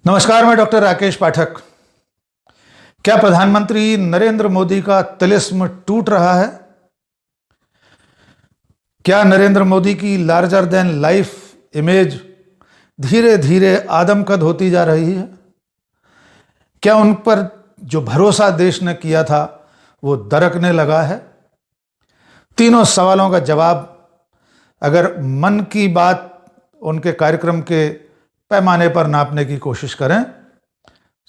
नमस्कार, मैं डॉक्टर राकेश पाठक। क्या प्रधानमंत्री नरेंद्र मोदी का तिलिस्म टूट रहा है? क्या नरेंद्र मोदी की लार्जर देन लाइफ इमेज धीरे धीरे आदमकद होती जा रही है? क्या उन पर जो भरोसा देश ने किया था वो दरकने लगा है? तीनों सवालों का जवाब अगर मन की बात उनके कार्यक्रम के पैमाने पर नापने की कोशिश करें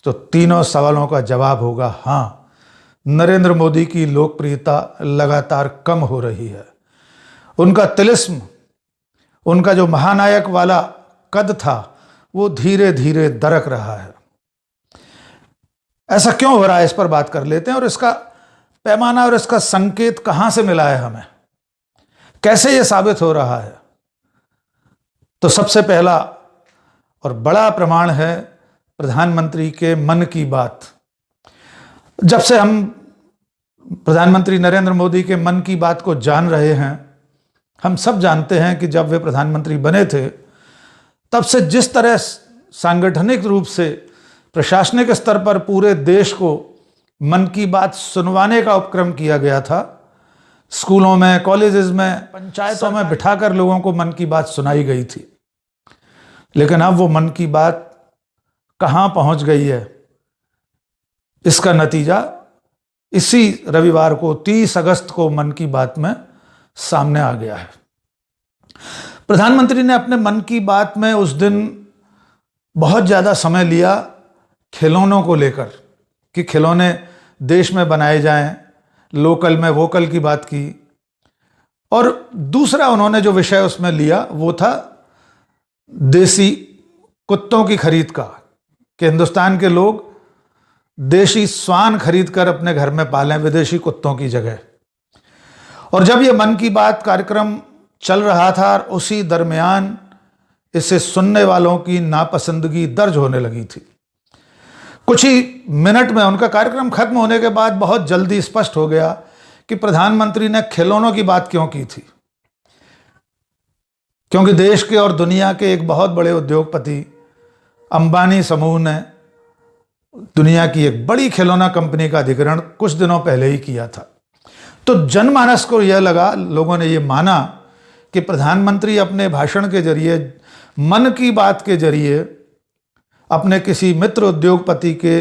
तो तीनों सवालों का जवाब होगा हाँ, नरेंद्र मोदी की लोकप्रियता लगातार कम हो रही है। उनका तिलिस्म, उनका जो महानायक वाला कद था, वो धीरे धीरे दरक रहा है। ऐसा क्यों हो रहा है, इस पर बात कर लेते हैं। और इसका पैमाना और इसका संकेत कहां से मिला है हमें, कैसे यह साबित हो रहा है? तो सबसे पहला और बड़ा प्रमाण है प्रधानमंत्री के मन की बात। जब से हम प्रधानमंत्री नरेंद्र मोदी के मन की बात को जान रहे हैं, हम सब जानते हैं कि जब वे प्रधानमंत्री बने थे तब से जिस तरह सांगठनिक रूप से प्रशासनिक स्तर पर पूरे देश को मन की बात सुनवाने का उपक्रम किया गया था, स्कूलों में, कॉलेजेस में, पंचायतों में बिठाकर लोगों को मन की बात सुनाई गई थी। लेकिन अब वो मन की बात कहां पहुंच गई है, इसका नतीजा इसी रविवार को 30 अगस्त को मन की बात में सामने आ गया है। प्रधानमंत्री ने अपने मन की बात में उस दिन बहुत ज्यादा समय लिया खिलौनों को लेकर कि खिलौने देश में बनाए जाएं, लोकल में वोकल की बात की। और दूसरा उन्होंने जो विषय उसमें लिया वो था देसी कुत्तों की खरीद का, कि हिंदुस्तान के लोग देशी श्वान खरीद कर अपने घर में पालें विदेशी कुत्तों की जगह। और जब ये मन की बात कार्यक्रम चल रहा था, उसी दरमियान इसे सुनने वालों की नापसंदगी दर्ज होने लगी थी। कुछ ही मिनट में, उनका कार्यक्रम खत्म होने के बाद बहुत जल्दी स्पष्ट हो गया कि प्रधानमंत्री ने खिलौनों की बात क्यों की थी। क्योंकि देश के और दुनिया के एक बहुत बड़े उद्योगपति अंबानी समूह ने दुनिया की एक बड़ी खिलौना कंपनी का अधिग्रहण कुछ दिनों पहले ही किया था। तो जनमानस को यह लगा, लोगों ने यह माना कि प्रधानमंत्री अपने भाषण के जरिए, मन की बात के जरिए अपने किसी मित्र उद्योगपति के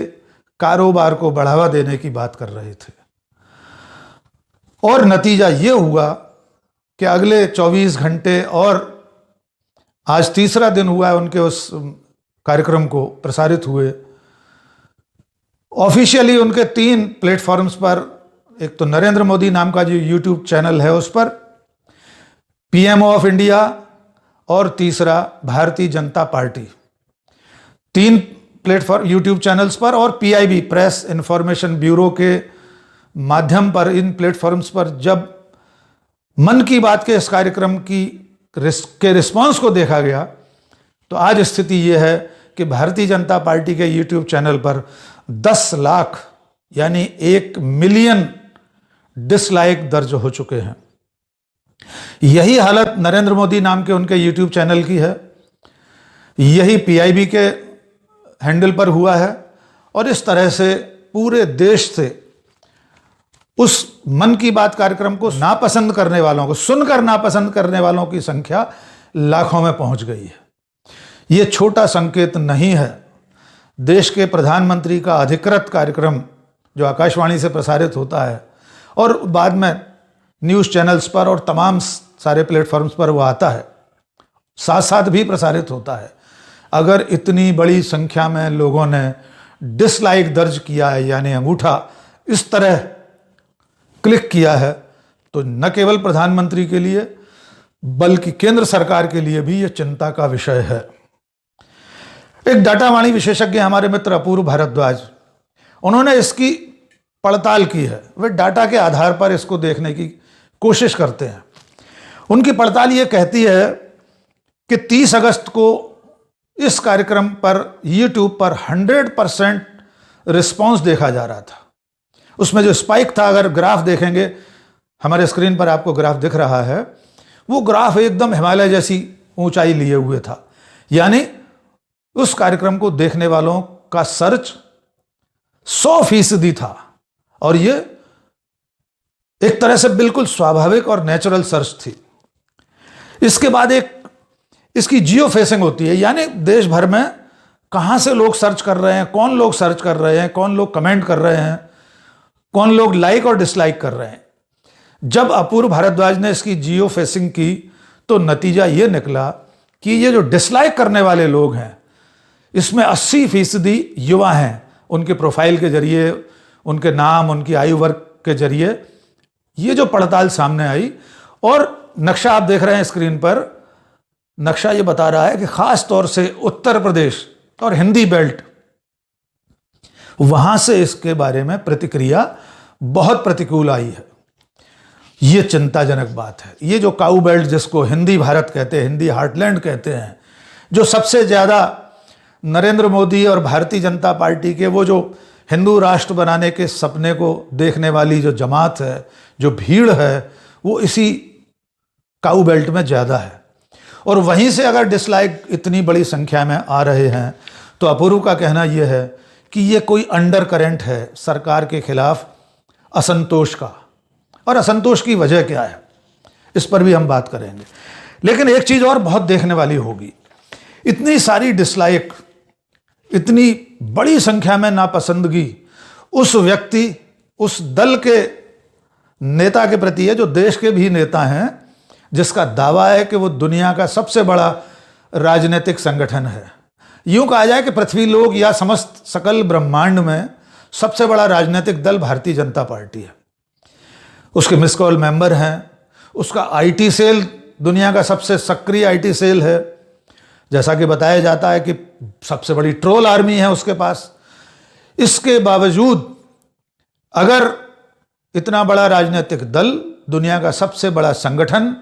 कारोबार को बढ़ावा देने की बात कर रहे थे। और नतीजा यह हुआ कि अगले 24 घंटे, और आज तीसरा दिन हुआ है उनके उस कार्यक्रम को प्रसारित हुए, ऑफिशियली उनके 3 प्लेटफॉर्म्स पर, एक तो नरेंद्र मोदी नाम का जो यूट्यूब चैनल है उस पर, पीएमओ ऑफ इंडिया, और तीसरा Bharatiya Janata party, 3 platform YouTube channels पर, और पीआईबी प्रेस इंफॉर्मेशन ब्यूरो के माध्यम पर, इन प्लेटफॉर्म्स पर जब मन की बात के इस कार्यक्रम के रिस्पांस को देखा गया, तो आज स्थिति यह है कि भारतीय जनता पार्टी के यूट्यूब चैनल पर 10 लाख यानी 1 मिलियन डिसलाइक दर्ज हो चुके हैं। यही हालत नरेंद्र मोदी नाम के उनके यूट्यूब चैनल की है, यही पीआईबी के हैंडल पर हुआ है। और इस तरह से पूरे देश से उस मन की बात कार्यक्रम को नापसंद करने वालों को, सुनकर नापसंद करने वालों की संख्या लाखों में पहुंच गई है। यह छोटा संकेत नहीं है। देश के प्रधानमंत्री का अधिकृत कार्यक्रम जो आकाशवाणी से प्रसारित होता है और बाद में न्यूज़ चैनल्स पर और तमाम सारे प्लेटफॉर्म्स पर वो आता है, साथ साथ भी प्रसारित होता है, अगर इतनी बड़ी संख्या में लोगों ने डिसलाइक दर्ज किया है, यानी अंगूठा इस तरह क्लिक किया है, तो न केवल प्रधानमंत्री के लिए बल्कि केंद्र सरकार के लिए भी यह चिंता का विषय है। एक डाटावाणी विशेषज्ञ हमारे मित्र अपूर्व भारद्वाज, उन्होंने इसकी पड़ताल की है। वे डाटा के आधार पर इसको देखने की कोशिश करते हैं। उनकी पड़ताल ये कहती है कि 30 अगस्त को इस कार्यक्रम पर यूट्यूब पर 100% रिस्पॉन्स देखा जा रहा था। उसमें जो स्पाइक था, अगर ग्राफ देखेंगे, हमारे स्क्रीन पर आपको ग्राफ दिख रहा है, वो ग्राफ एकदम हिमालय जैसी ऊंचाई लिए हुए था। यानी उस कार्यक्रम को देखने वालों का सर्च 100% था और ये एक तरह से बिल्कुल स्वाभाविक और नेचुरल सर्च थी। इसके बाद एक इसकी जियो फेसिंग होती है, यानी देश भर में कहां से लोग सर्च कर रहे हैं, कौन लोग सर्च कर रहे हैं, कौन लोग कमेंट कर रहे हैं, कौन लोग लाइक और डिसलाइक कर रहे हैं। जब अपूर्व भारद्वाज ने इसकी जियो फेसिंग की तो नतीजा यह निकला कि ये जो डिसलाइक करने वाले लोग हैं इसमें 80% युवा हैं। उनके प्रोफाइल के जरिए, उनके नाम, उनकी आयु वर्ग के जरिए ये जो पड़ताल सामने आई, और नक्शा आप देख रहे हैं स्क्रीन पर, नक्शा ये बता रहा है कि खास तौर से उत्तर प्रदेश और हिंदी बेल्ट, वहां से इसके बारे में प्रतिक्रिया बहुत प्रतिकूल आई है। ये चिंताजनक बात है। ये जो काऊ बेल्ट, जिसको हिंदी भारत कहते हैं, हिंदी हार्टलैंड कहते हैं, जो सबसे ज्यादा नरेंद्र मोदी और भारतीय जनता पार्टी के वो जो हिंदू राष्ट्र बनाने के सपने को देखने वाली जो जमात है, जो भीड़ है, वो इसी काऊ बेल्ट में ज्यादा है। और वहीं से अगर डिसलाइक इतनी बड़ी संख्या में आ रहे हैं तो अपूर्व का कहना यह है कि ये कोई अंडर करंट है सरकार के खिलाफ असंतोष का। और असंतोष की वजह क्या है, इस पर भी हम बात करेंगे। लेकिन एक चीज और बहुत देखने वाली होगी, इतनी सारी डिसलाइक, इतनी बड़ी संख्या में नापसंदगी उस व्यक्ति, उस दल के नेता के प्रति है जो देश के भी नेता हैं, जिसका दावा है कि वो दुनिया का सबसे बड़ा राजनीतिक संगठन है। यूं कहा जाए कि पृथ्वी लोक या समस्त सकल ब्रह्मांड में सबसे बड़ा राजनीतिक दल भारतीय जनता पार्टी है। उसके मिस कॉल मेंबर हैं, उसका आईटी सेल दुनिया का सबसे सक्रिय आईटी सेल है। जैसा कि बताया जाता है कि सबसे बड़ी ट्रोल आर्मी है उसके पास। इसके बावजूद अगर इतना बड़ा राजनीतिक दल, दुनिया का सबसे बड़ा संगठन,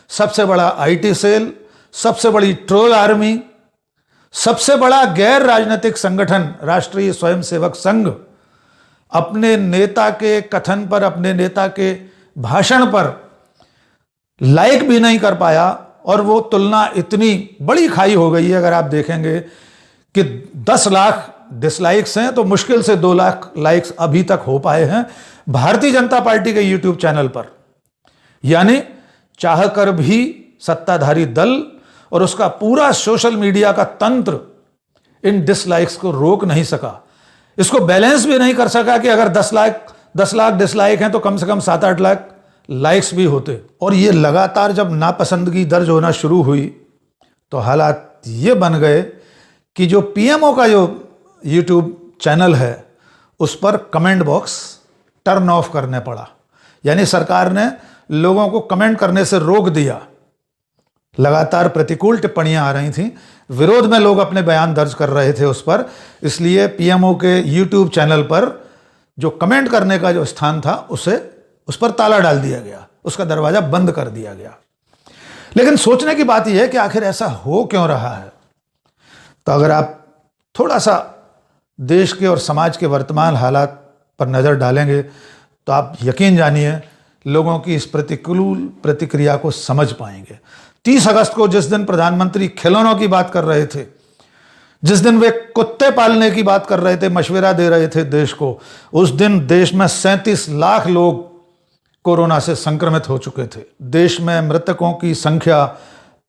सबसे बड़ा आईटी सेल, सबसे बड़ी ट्रोल आर्मी, सबसे बड़ा गैर राजनीतिक संगठन राष्ट्रीय स्वयंसेवक संघ अपने नेता के कथन पर, अपने नेता के भाषण पर लाइक भी नहीं कर पाया, और वो तुलना इतनी बड़ी खाई हो गई है। अगर आप देखेंगे कि 10 लाख डिसलाइक्स हैं तो मुश्किल से 2 लाख लाइक्स अभी तक हो पाए हैं भारतीय जनता पार्टी के यूट्यूब चैनल पर। यानी चाहकर भी सत्ताधारी दल और उसका पूरा सोशल मीडिया का तंत्र इन डिसलाइक्स को रोक नहीं सका, इसको बैलेंस भी नहीं कर सका कि अगर 10 लाख डिसलाइक हैं तो कम से कम 7-8 लाख लाइक्स भी होते। और ये लगातार जब नापसंदगी दर्ज होना शुरू हुई तो हालात ये बन गए कि जो पीएमओ का जो यूट्यूब चैनल है उस पर कमेंट बॉक्स टर्न ऑफ करने पड़ा। यानी सरकार ने लोगों को कमेंट करने से रोक दिया। लगातार प्रतिकूल टिप्पणियां आ रही थीं, विरोध में लोग अपने बयान दर्ज कर रहे थे उस पर, इसलिए पीएमओ के यूट्यूब चैनल पर जो कमेंट करने का जो स्थान था उस पर ताला डाल दिया गया, उसका दरवाजा बंद कर दिया गया। लेकिन सोचने की बात यह है कि आखिर ऐसा हो क्यों रहा है। तो अगर आप थोड़ा सा देश के और समाज के वर्तमान हालात पर नजर डालेंगे तो आप यकीन जानिए लोगों की इस प्रतिकूल प्रतिक्रिया को समझ पाएंगे। 30 अगस्त को जिस दिन प्रधानमंत्री खिलौनों की बात कर रहे थे, जिस दिन वे कुत्ते पालने की बात कर रहे थे, मशवरा दे रहे थे देश को, उस दिन देश में 37 लाख लोग कोरोना से संक्रमित हो चुके थे। देश में मृतकों की संख्या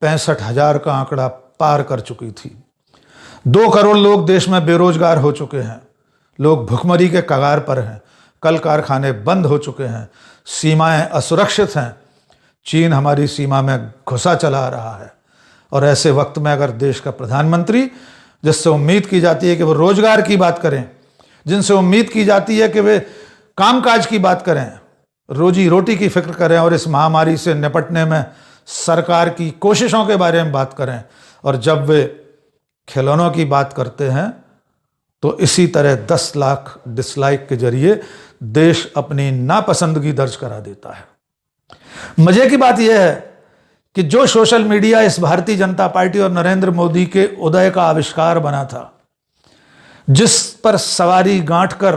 65,000 का आंकड़ा पार कर चुकी थी। 2 करोड़ लोग देश में बेरोजगार हो चुके हैं। लोग भुखमरी के कगार पर हैं। कल कारखाने बंद हो चुके हैं। सीमाएं असुरक्षित हैं। चीन हमारी सीमा में घुसा चला रहा है। और ऐसे वक्त में अगर देश का प्रधानमंत्री, जिससे उम्मीद की जाती है कि वो रोजगार की बात करें, जिनसे उम्मीद की जाती है कि वे कामकाज की बात करें, रोजी रोटी की फिक्र करें और इस महामारी से निपटने में सरकार की कोशिशों के बारे में बात करें, और जब वे खिलौनों की बात करते हैं तो इसी तरह 10 लाख डिसलाइक के जरिए देश अपनी नापसंदगी दर्ज करा देता है। मजे की बात यह है कि जो सोशल मीडिया इस भारतीय जनता पार्टी और नरेंद्र मोदी के उदय का आविष्कार बना था, जिस पर सवारी गांठ कर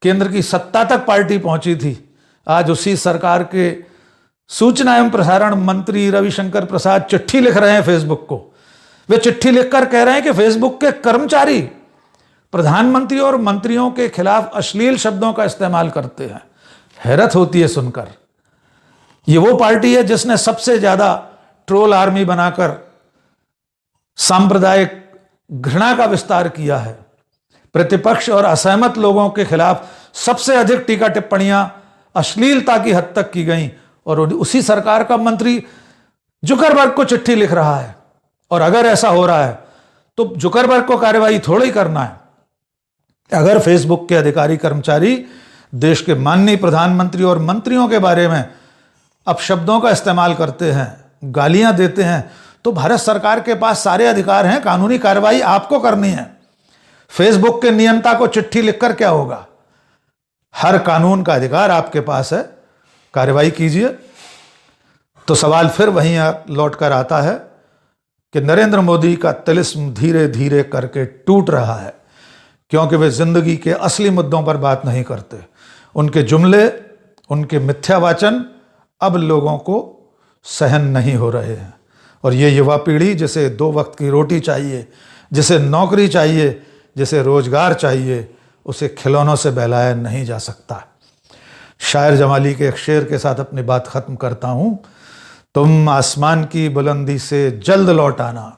केंद्र की सत्ता तक पार्टी पहुंची थी, आज उसी सरकार के सूचना एवं प्रसारण मंत्री रविशंकर प्रसाद चिट्ठी लिख रहे हैं फेसबुक को वे चिट्ठी लिखकर कह रहे हैं कि फेसबुक के कर्मचारी प्रधानमंत्री और मंत्रियों के खिलाफ अश्लील शब्दों का इस्तेमाल करते हैं। हैरत होती है सुनकर। ये वो पार्टी है जिसने सबसे ज्यादा ट्रोल आर्मी बनाकर सांप्रदायिक घृणा का विस्तार किया है। प्रतिपक्ष और असहमत लोगों के खिलाफ सबसे अधिक टीका टिप्पणियां अश्लीलता की हद तक की गई, और उसी सरकार का मंत्री जुकरबर्ग को चिट्ठी लिख रहा है। और अगर ऐसा हो रहा है तो जुकरबर्ग को कार्रवाई थोड़ा ही करना है। अगर फेसबुक के अधिकारी कर्मचारी देश के माननीय प्रधानमंत्री और मंत्रियों के बारे में अपशब्दों का इस्तेमाल करते हैं, गालियां देते हैं, तो भारत सरकार के पास सारे अधिकार हैं, कानूनी कार्रवाई आपको करनी है। फेसबुक के नियंता को चिट्ठी लिखकर क्या होगा? हर कानून का अधिकार आपके पास है, कार्रवाई कीजिए। तो सवाल फिर वहीं लौटकर आता है कि नरेंद्र मोदी का तिलिस्म धीरे धीरे करके टूट रहा है, क्योंकि वे जिंदगी के असली मुद्दों पर बात नहीं करते। उनके जुमले, उनके मिथ्यावाचन अब लोगों को सहन नहीं हो रहे हैं। और ये युवा पीढ़ी जिसे 2 वक्त की रोटी चाहिए, जिसे नौकरी चाहिए, जिसे रोजगार चाहिए, उसे खिलौनों से बहलाया नहीं जा सकता। शायर जमाली के एक शेर के साथ अपनी बात खत्म करता हूं। तुम आसमान की बुलंदी से जल्द लौट आना,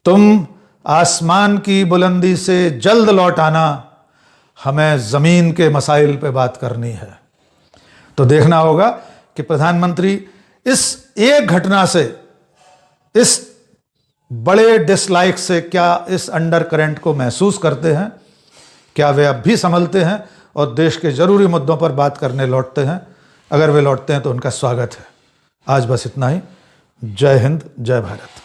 तुम आसमान की बुलंदी से जल्द लौट आना, हमें जमीन के मसाइल पे बात करनी है। तो देखना होगा कि प्रधानमंत्री इस एक घटना से, इस बड़े डिसलाइक से क्या इस अंडर करंट को महसूस करते हैं, क्या वे अब भी संभलते हैं और देश के जरूरी मुद्दों पर बात करने लौटते हैं। अगर वे लौटते हैं तो उनका स्वागत है। आज बस इतना ही। जय हिंद, जय भारत।